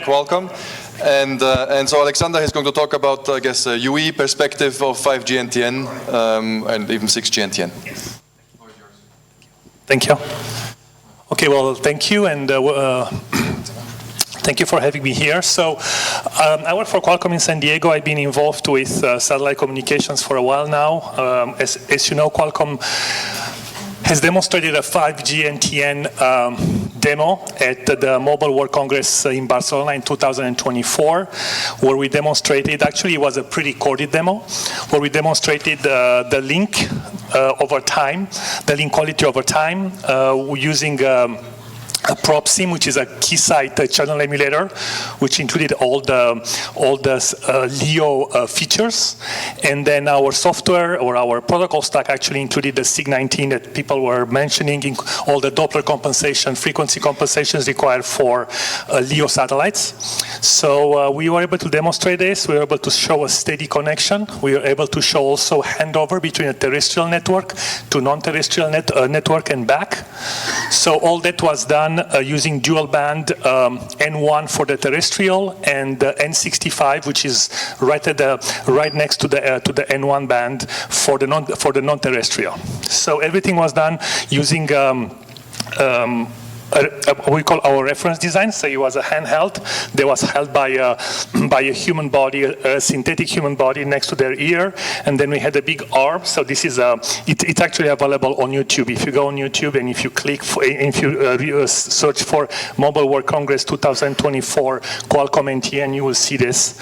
Qualcomm. And so Alexander is going to talk about, I guess, a UE perspective of 5G NTN and even 6G NTN. Thank you. Okay, well, thank you, and thank you for having me here. So I work for Qualcomm in San Diego. I've been involved with satellite communications for a while now. As you know, Qualcomm has demonstrated a 5G NTN demo at the Mobile World Congress in Barcelona in 2024, where we demonstrated, actually it was a pre-recorded demo, where we demonstrated the link over time, the link quality over time, using a prop sim, which is a Keysight channel emulator, which included all the LEO features. And then our software or our protocol stack actually included the SIG19 that people were mentioning, all the Doppler compensation, frequency compensations required for LEO satellites. So we were able to demonstrate this. We were able to show a steady connection. We were able to show also handover between a terrestrial network to non-terrestrial network and back. So all that was done using dual band N1 for the terrestrial and N65, which is right next to the N1 band for the non-terrestrial. So everything was done using we call our reference design. So it was a handheld that was held by a human body, a synthetic human body next to their ear, and then we had a big arm. So this is it's actually available on YouTube. If you go on YouTube and if you click if you search for Mobile World Congress 2024 Qualcomm NTN, you will see this.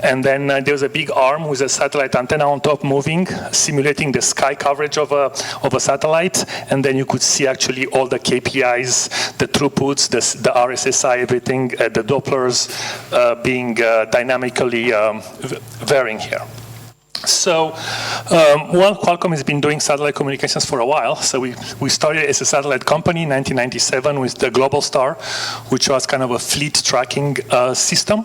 And then there's a big arm with a satellite antenna on top moving, simulating the sky coverage of a satellite, and then you could see actually all the KPIs, the throughputs, the RSSI, everything, the Dopplers being dynamically varying here. So, well, Qualcomm has been doing satellite communications for a while. So we started as a satellite company in 1997 with the Global Star, which was kind of a fleet tracking system,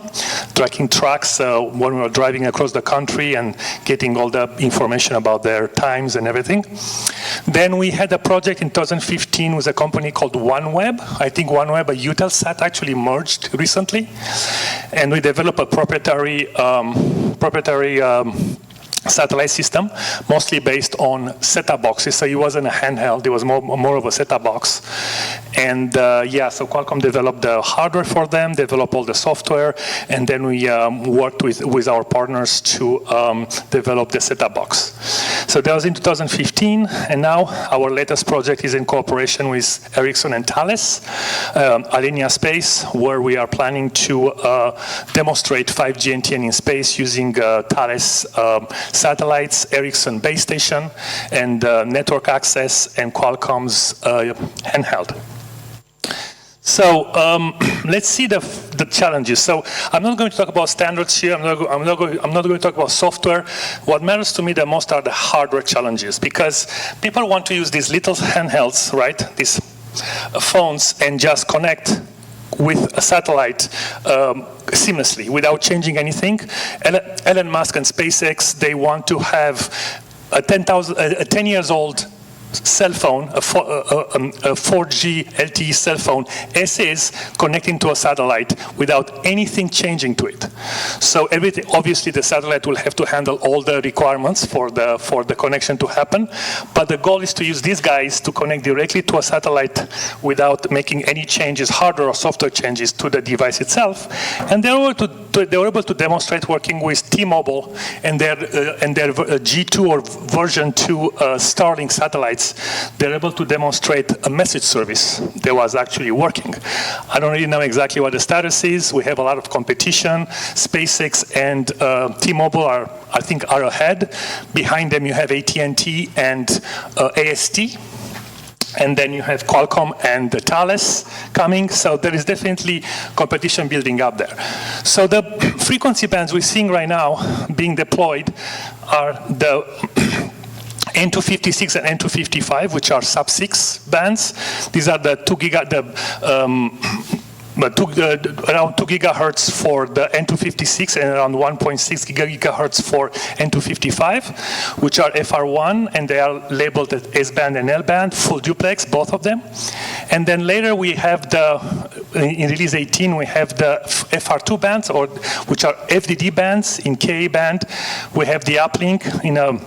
tracking trucks when we were driving across the country and getting all the information about their times and everything. Then we had a project in 2015 with a company called OneWeb. I think OneWeb and Eutelsat actually merged recently, and we developed a proprietary satellite system, mostly based on set-top boxes. So it wasn't a handheld, it was more of a set-top box. And yeah, so Qualcomm developed the hardware for them, developed all the software, and then we worked with our partners to develop the set-top box. So that was in 2015, and now our latest project is in cooperation with Ericsson and Thales, Alenia Space, where we are planning to demonstrate 5G NTN in space using Thales satellites, Ericsson base station, and network access, and Qualcomm's handheld. So let's see the challenges. So I'm not going to talk about standards here. I'm not going to talk about software. What matters to me the most are the hardware challenges, because people want to use these little handhelds, right? These phones, and just connect with a satellite seamlessly without changing anything. Elon Musk and SpaceX, they want to have a 10 years old cell phone, a 4G LTE cell phone, as is, connecting to a satellite without anything changing to it. So everything, obviously the satellite will have to handle all the requirements for the connection to happen, but the goal is to use these guys to connect directly to a satellite without making any changes, hardware or software changes to the device itself. And they were able to demonstrate working with T-Mobile and their G2 or version 2 Starlink satellites. They're able to demonstrate a message service that was actually working. I don't really know exactly what the status is. We have a lot of competition. SpaceX and T-Mobile I think are ahead. Behind them you have AT&T and AST. And then you have Qualcomm and Thales coming, so there is definitely competition building up there. So the frequency bands we're seeing right now being deployed are the N256 and N255, which are sub-6 bands. These are the around 2 gigahertz for the N256 and around 1.6 gigahertz for N255, which are FR1, and they are labeled as S-band and L-band, full duplex, both of them. And then later we have in release 18, we have the FR2 bands, which are FDD bands in Ka band. We have the uplink in a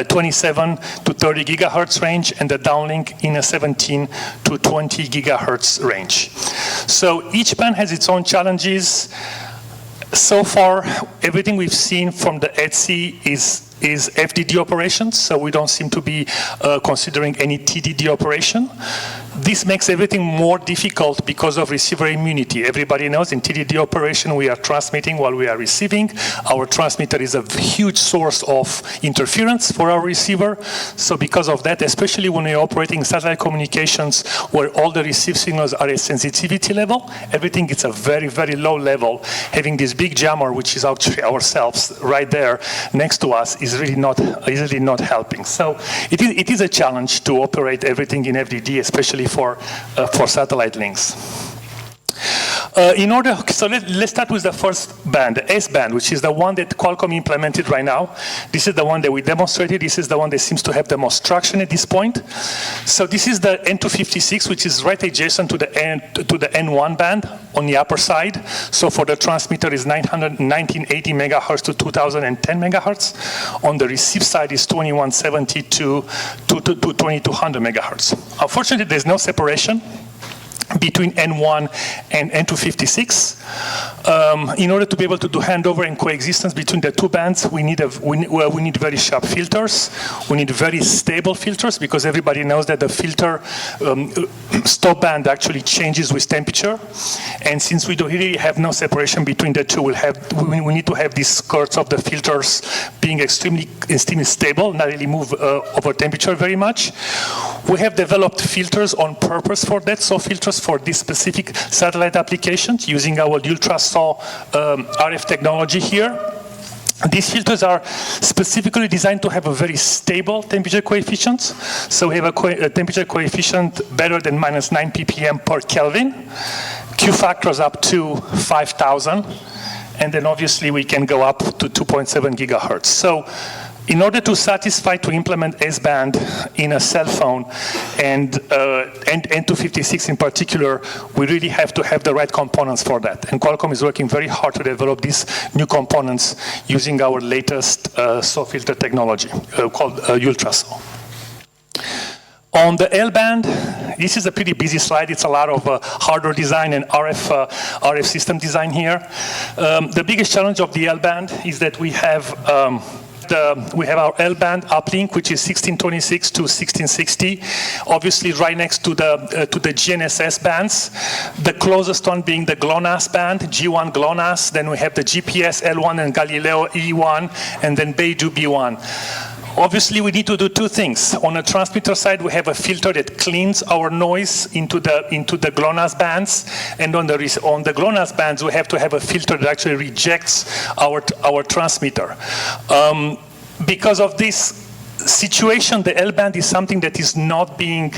27 to 30 gigahertz range, and the downlink in a 17 to 20 gigahertz range. So each band has its own challenges. So far, everything we've seen from the ETSI is FDD operations, so we don't seem to be considering any TDD operation. This makes everything more difficult because of receiver immunity. Everybody knows in TDD operation we are transmitting while we are receiving. Our transmitter is a huge source of interference for our receiver. So because of that, especially when we're operating satellite communications where all the received signals are at sensitivity level, everything is a very, very low level. Having this big jammer, which is actually ourselves right there next to us, is really not helping. So it is a challenge to operate everything in FDD, especially for satellite links. So let's start with the first band, the S-band, which is the one that Qualcomm implemented right now. This is the one that we demonstrated. This is the one that seems to have the most traction at this point. So this is the N256, which is right adjacent to the N1 band on the upper side. So for the transmitter is 1980 megahertz to 2010 megahertz. On the receive side is 2170 to 2200 megahertz. Unfortunately, there's no separation between N1 and N256. In order to be able to do handover and coexistence between the two bands, we need very sharp filters. We need very stable filters, because everybody knows that the filter stop band actually changes with temperature. And since we don't really have no separation between the two, we need to have these skirts of the filters being extremely stable, not really move over temperature very much. We have developed filters on purpose for that, so filters for this specific satellite applications using our ultra-SAW RF technology here. These filters are specifically designed to have a very stable temperature coefficient. So we have a temperature coefficient better than -9 ppm per Kelvin, Q factors up to 5,000, and then obviously we can go up to 2.7 gigahertz. So in order to implement S-band in a cell phone and N256 in particular, we really have to have the right components for that. And Qualcomm is working very hard to develop these new components using our latest SAW filter technology called ultra-SAW. On the L-band, this is a pretty busy slide. It's a lot of hardware design and RF system design here. The biggest challenge of the L-band is that we have our L-band uplink, which is 1626 to 1660, obviously right next to the GNSS bands. The closest one being the GLONASS band, G1 GLONASS. Then we have the GPS L1 and Galileo E1, and then Beidou B1. Obviously, we need to do two things. On the transmitter side, we have a filter that cleans our noise into the GLONASS bands, and on the GLONASS bands, we have to have a filter that actually rejects our transmitter. Because of this situation, the L-band is something that is not being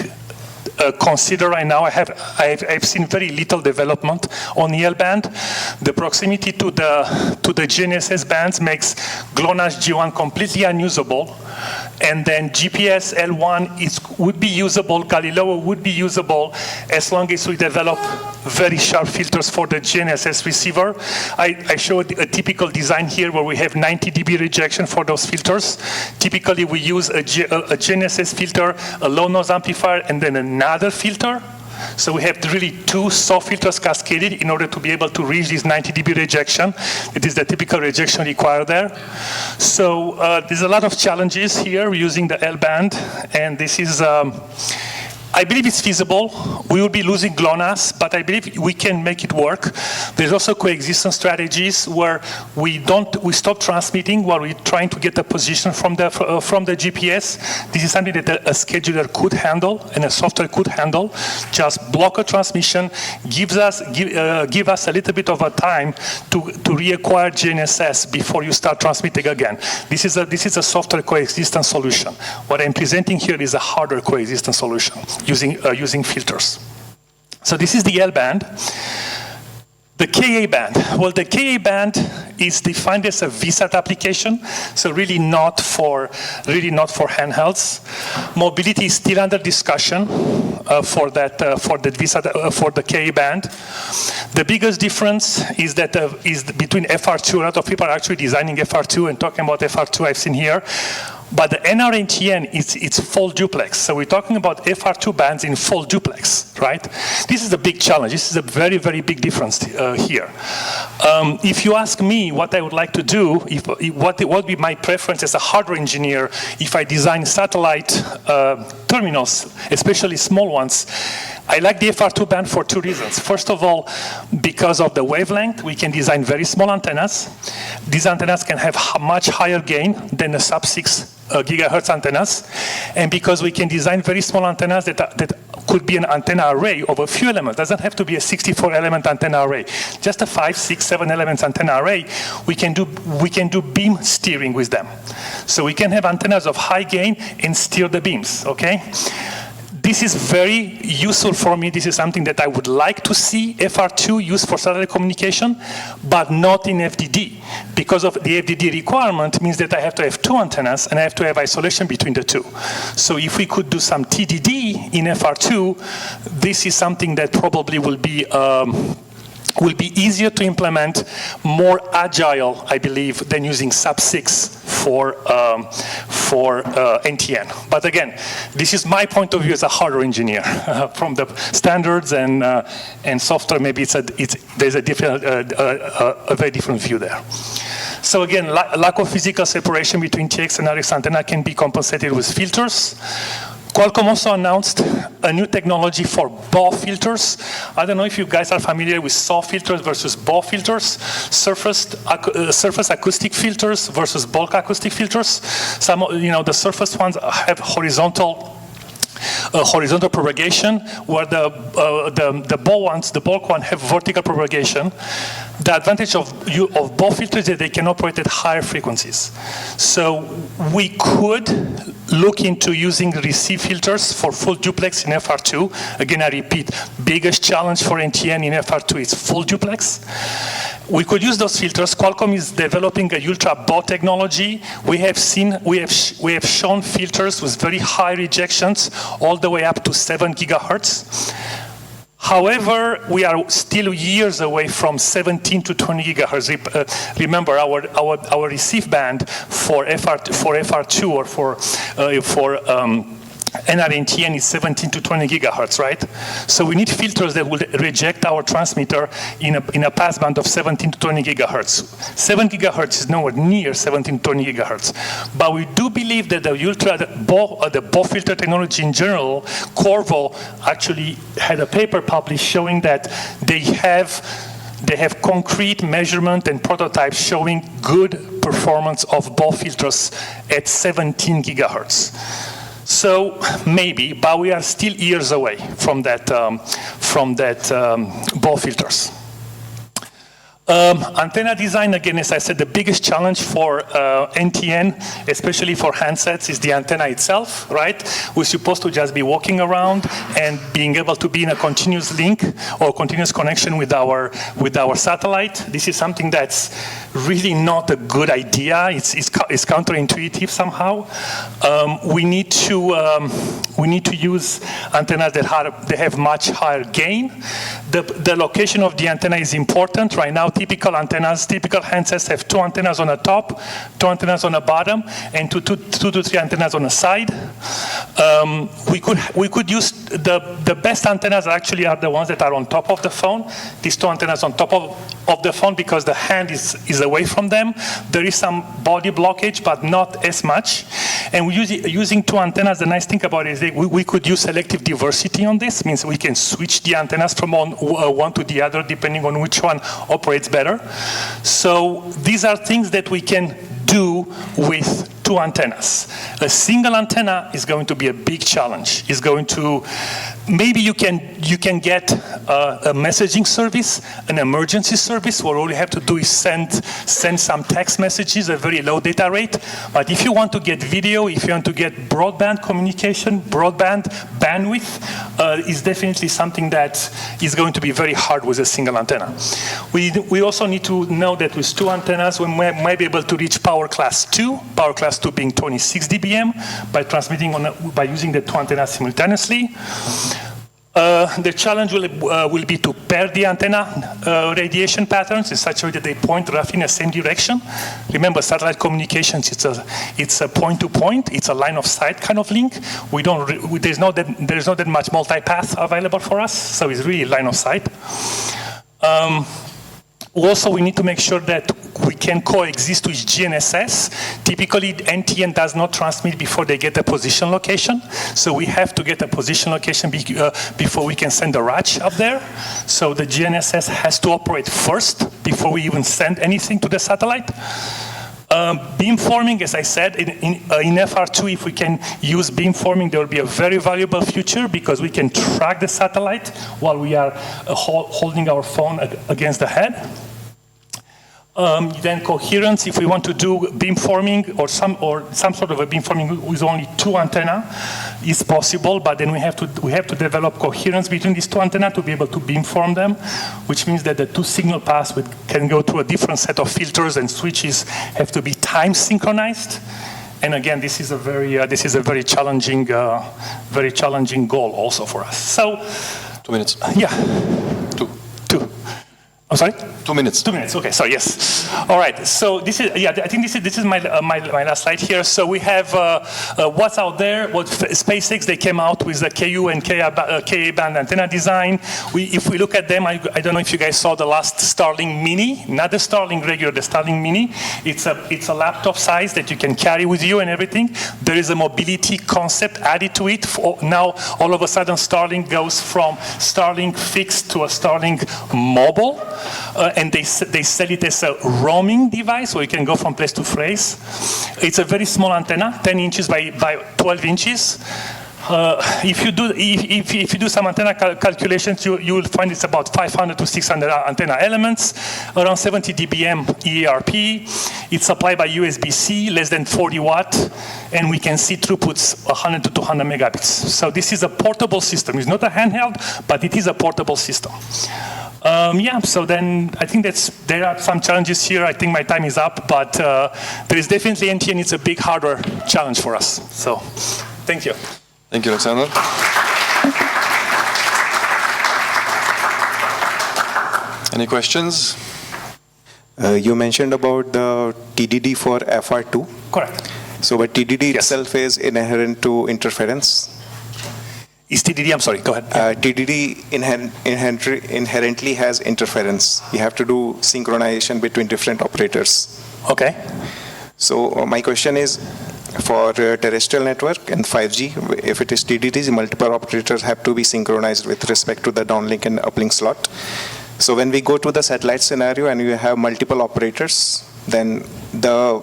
consider right now. I've seen very little development on the L-band. The proximity to the GNSS bands makes GLONASS G1 completely unusable, and then GPS L1 would be usable, Galileo would be usable, as long as we develop very sharp filters for the GNSS receiver. I showed a typical design here where we have 90 dB rejection for those filters. Typically, we use a GNSS filter, a low noise amplifier, and then another filter. So we have really two SAW filters cascaded in order to be able to reach this 90 dB rejection. It is the typical rejection required there. So there's a lot of challenges here using the L-band, and this is I believe it's feasible. We will be losing GLONASS, but I believe we can make it work. There's also coexistence strategies where we stop transmitting while we're trying to get the position from the GPS. This is something that a scheduler could handle and a software could handle. Just block a transmission, give us a little bit of a time to reacquire GNSS before you start transmitting again. This is a software coexistence solution. What I'm presenting here is a hardware coexistence solution using filters. So this is the L band. The Ka band. Well, the Ka band is defined as a VSAT application, so really not for handhelds. Mobility is still under discussion for the VSAT for the Ka band. The biggest difference is that is between FR2. A lot of people are actually designing FR2 and talking about FR2. I've seen here. But the NRNTN, it's full duplex. So we're talking about FR2 bands in full duplex, right? This is a big challenge. This is a very, very big difference here. If you ask me what I would like to do, what would be my preference as a hardware engineer if I design satellite terminals, especially small ones, I like the FR2 band for two reasons. First of all, because of the wavelength, we can design very small antennas. These antennas can have much higher gain than the sub-6 gigahertz antennas. And because we can design very small antennas that could be an antenna array of a few elements. It doesn't have to be a 64-element antenna array. Just a 5, 6, 7 elements antenna array, we can do beam steering with them. So we can have antennas of high gain and steer the beams, okay? This is very useful for me. This is something that I would like to see FR2 used for satellite communication, but not in FDD. Because of the FDD requirement means that I have to have two antennas and I have to have isolation between the two. So if we could do some TDD in FR2, this is something that probably will be easier to implement, more agile, I believe, than using sub-6 for NTN. But again, this is my point of view as a hardware engineer. From the standards and software, maybe there's a very different view there. So again, lack of physical separation between TX and RX antenna can be compensated with filters. Qualcomm also announced a new technology for BAW filters. I don't know if you guys are familiar with SAW filters versus BAW filters, surface acoustic filters versus bulk acoustic filters. Some, the surface ones have horizontal propagation, where the bulk one have vertical propagation. The advantage of BAW filters is that they can operate at higher frequencies. So we could look into using receive filters for full duplex in FR2. Again, I repeat, biggest challenge for NTN in FR2 is full duplex. We could use those filters. Qualcomm is developing a ultra BAW technology. We have shown filters with very high rejections, all the way up to 7 gigahertz. However, we are still years away from 17 to 20 gigahertz. Remember, our receive band for FR2 or for NRNTN is 17 to 20 gigahertz, right? So we need filters that will reject our transmitter in a passband of 17 to 20 gigahertz. 7 gigahertz is nowhere near 17 to 20 gigahertz. But we do believe that the BAW filter technology in general, Qorvo actually had a paper published showing that they have concrete measurement and prototypes showing good performance of BAW filters at 17 gigahertz. So maybe, but we are still years away from that BAW filters. Antenna design, again, as I said, the biggest challenge for NTN, especially for handsets, is the antenna itself, right? We're supposed to just be walking around and being able to be in a continuous link or continuous connection with our satellite. This is something that's really not a good idea. It's counterintuitive somehow. We need to use antennas that have much higher gain. The location of the antenna is important. Right now, typical handsets have two antennas on the top, two antennas on the bottom, and two to three antennas on the side. We could use the best antennas actually are the ones that are on top of the phone. These two antennas on top of the phone, because the hand is away from them. There is some body blockage, but not as much. And using two antennas, the nice thing about it is that we could use selective diversity on this. Means we can switch the antennas from one to the other depending on which one operates better. So these are things that we can do with two antennas. A single antenna is going to be a big challenge. It's going to maybe you can get a messaging service, an emergency service, where all you have to do is send some text messages at very low data rate. But if you want to get video, if you want to get broadband communication, broadband bandwidth, is definitely something that is going to be very hard with a single antenna. We also need to know that with 2 antennas, we might be able to reach power class 2 being 26 dBm by using the 2 antennas simultaneously. The challenge will be to pair the antenna radiation patterns in such a way that they point roughly in the same direction. Remember, satellite communications, it's a point-to-point, it's a line-of-sight kind of link. There's not that much multipath available for us, so it's really line-of-sight. Also, we need to make sure that we can coexist with GNSS. Typically, NTN does not transmit before they get a position location. So we have to get a position location before we can send a RACH up there. So the GNSS has to operate first before we even send anything to the satellite. Beamforming, as I said, in FR2, if we can use beamforming, there will be a very valuable future because we can track the satellite while we are holding our phone against the head. Then coherence, if we want to do beamforming or some sort of a beamforming with only 2 antennas, is possible, but then we have to develop coherence between these 2 antennas to be able to beamform them, which means that the 2 signal paths can go through a different set of filters, and switches have to be time synchronized. And again, this is a very challenging goal also for us. So, 2 minutes. Yeah. 2. I'm sorry? 2 minutes. 2 minutes. Okay. So yes. All right. So this is I think this is my last slide here. So we have what's out there. What SpaceX, they came out with the KU and Ka band antenna design. If we look at them, I don't know if you guys saw the last Starlink Mini, not the Starlink regular, the Starlink Mini. It's a laptop size that you can carry with you and everything. There is a mobility concept added to it. Now all of a sudden Starlink goes from Starlink fixed to a Starlink mobile. And they sell it as a roaming device, where you can go from place to place. It's a very small antenna, 10 inches by 12 inches. If you do some antenna calculations, you will find it's about 500 to 600 antenna elements, around 70 dBm EARP. It's supplied by USB-C, less than 40 watt, and we can see throughputs 100 to 200 megabits. So this is a portable system. It's not a handheld, but it is a portable system. So then I think there are some challenges here. I think my time is up, but there is definitely NTN. It's a big hardware challenge for us. So thank you. Thank you, Alexander. Any questions? You mentioned about the TDD for FR2. Correct. So, but TDD Yes. itself is inherent to interference. Is TDD, I'm sorry, go ahead. TDD inherently has interference. You have to do synchronization between different operators. Okay. So my question is, for terrestrial network and 5G, if it is TDD, multiple operators have to be synchronized with respect to the downlink and uplink slot. So when we go to the satellite scenario and you have multiple operators, then the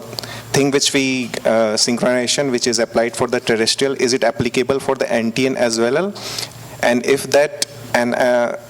thing which we synchronization which is applied for the terrestrial, is it applicable for the NTN as well? And if that, and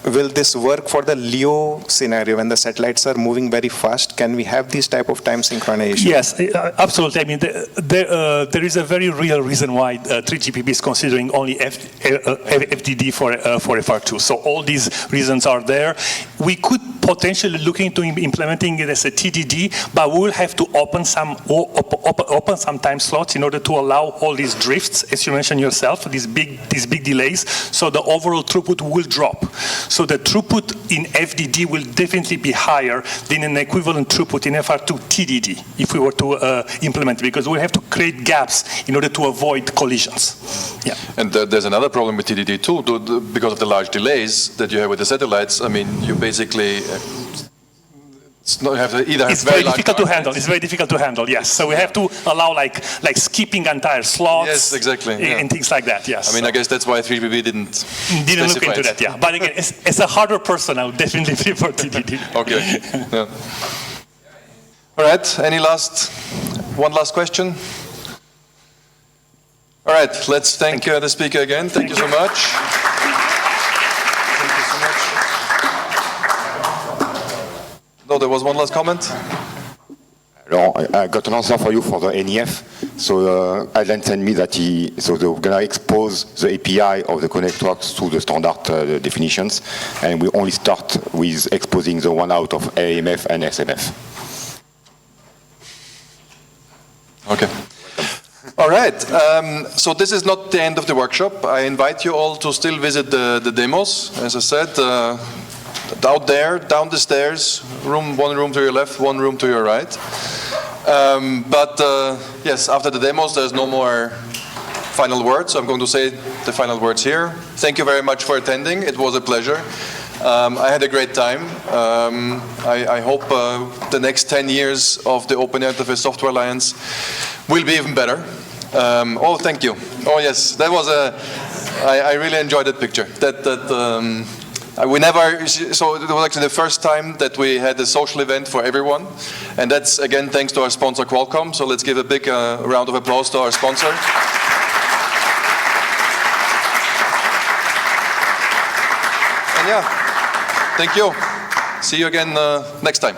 will this work for the LEO scenario when the satellites are moving very fast? Can we have this type of time synchronization? Yes, absolutely. I mean, there is a very real reason why 3GPP is considering only FDD for FR2. So all these reasons are there. We could potentially look into implementing it as a TDD, but we will have to open some time slots in order to allow all these drifts, as you mentioned yourself, these big delays. So the overall throughput will drop. So the throughput in FDD will definitely be higher than an equivalent throughput in FR2 TDD if we were to implement it, because we have to create gaps in order to avoid collisions. Yeah. And there's another problem with TDD too, because of the large delays that you have with the satellites. I mean, you basically it's very difficult to handle. It's very difficult to handle. Yes. So we have to allow like skipping entire slots. Yes, exactly. And things like that. Yes. I mean, I guess that's why 3GPP didn't look into that. Yeah. But again, as a hardware person, I would definitely prefer TDD. Okay. Yeah. All right. One last question? All right. Let's thank the speaker again. Thank you so much. Oh, there was one last comment? I got an answer for you for the NEF. So Alan sent me that they're going to expose the API of the connectors to the standard definitions, and we only start with exposing the one out of AMF and SMF. Okay. All right. So this is not the end of the workshop. I invite you all to still visit the demos. As I said, out there, down the stairs, one room to your left, one room to your right. Yes, after the demos, there's no more final words. So I'm going to say the final words here. Thank you very much for attending. It was a pleasure. I had a great time. I hope the next 10 years of the OpenAirInterface Software Alliance will be even better. Oh, thank you. Oh, yes, that was I really enjoyed that picture. We never, so it was actually the first time that we had a social event for everyone. And that's, again, thanks to our sponsor, Qualcomm. So let's give a big round of applause to our sponsor. And yeah, thank you. See you again next time.